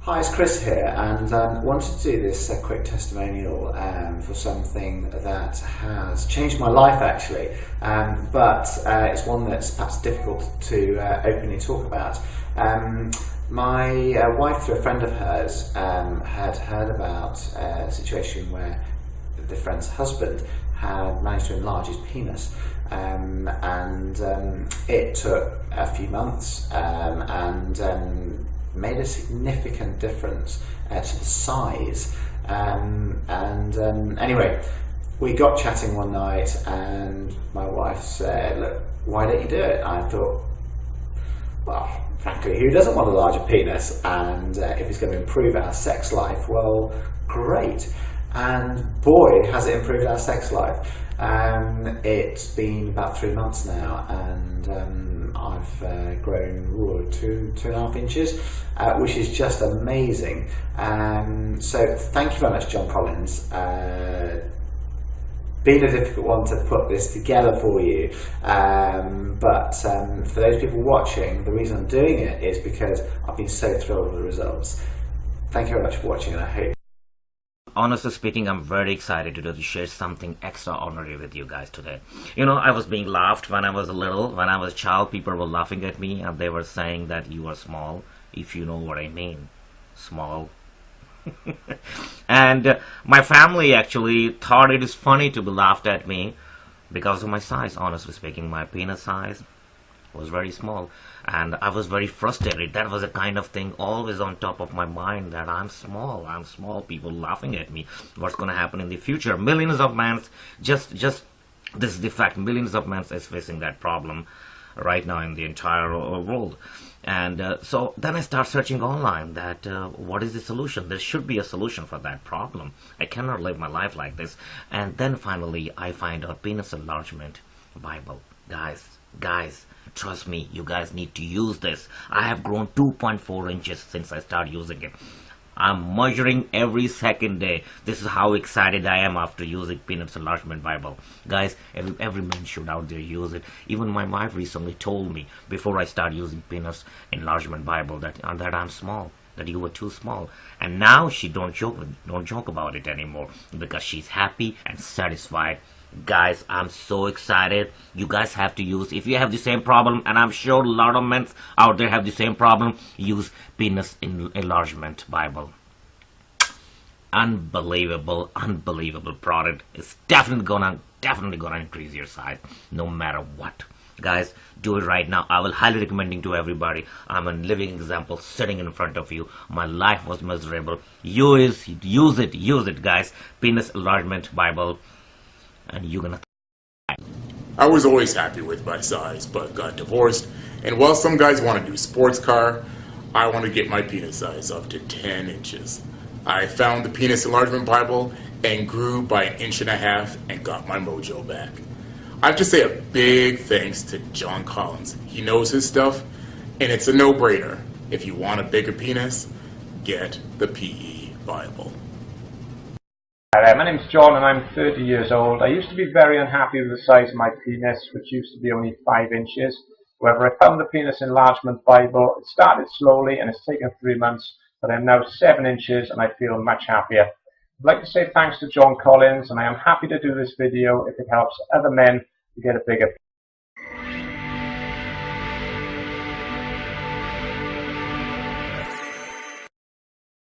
Hi, it's Chris here, and wanted to do this quick testimonial for something that has changed my life actually, but it's one that's perhaps difficult to openly talk about. My wife, through a friend of hers, had heard about a situation where the friend's husband had managed to enlarge his penis, and it took a few months and made a significant difference to the size. Anyway, we got chatting one night and my wife said, "Look, why don't you do it?" I thought, well, frankly, who doesn't want a larger penis? And if it's going to improve our sex life, well, great. And boy, has it improved our sex life. It's been about 3 months now, and I've grown 2.5 inches, which is just amazing. So thank you very much, John Collins. Been a difficult one to put this together for you, but for those people watching, the reason I'm doing it is because I've been so thrilled with the results. Thank you very much for watching, and I hope. Honestly speaking, I'm very excited to share something extraordinary with you guys today. You know, I was being laughed when I was little. When I was a child, people were laughing at me and they were saying that you are small, if you know what I mean. Small. And my family actually thought it is funny to be laughed at me because of my size. Honestly speaking, my penis size was very small and I was very frustrated. That was a kind of thing always on top of my mind, that I'm small, people laughing at me. What's going to happen in the future? Millions of men, just this is the fact, millions of men is facing that problem right now in the entire world. And so then I start searching online that what is the solution? There should be a solution for that problem. I cannot live my life like this. And then finally I find out Penis Enlargement Bible. Guys, trust me, you guys need to use this. I have grown 2.4 inches since I started using it. I'm measuring every second day. This is how excited I am after using Penis Enlargement Bible. Guys, every man should out there use it. Even my wife recently told me before I started using Penis Enlargement Bible that I'm small, that you were too small. And now she don't joke about it anymore because she's happy and satisfied. Guys, I'm so excited. You guys have to use, if you have the same problem, and I'm sure a lot of men out there have the same problem, use Penis Enlargement Bible. Unbelievable product. It's definitely gonna increase your size no matter what. Guys, do it right now. I will highly recommending to everybody. I'm a living example sitting in front of you. My life was miserable. Use it, guys. Penis Enlargement Bible. And you're gonna. I was always happy with my size, but got divorced. And while some guys want to do sports car, I want to get my penis size up to 10 inches. I found the Penis Enlargement Bible and grew by 1.5 inches and got my mojo back. I have to say a big thanks to John Collins. He knows his stuff, and it's a no-brainer. If you want a bigger penis, get the PE Bible. Hi there, my name's John and I'm 30 years old. I used to be very unhappy with the size of my penis, which used to be only 5 inches. However, I found the Penis Enlargement Bible. It started slowly and it's taken 3 months, but I'm now 7 inches and I feel much happier. I'd like to say thanks to John Collins, and I am happy to do this video if it helps other men to get a bigger penis.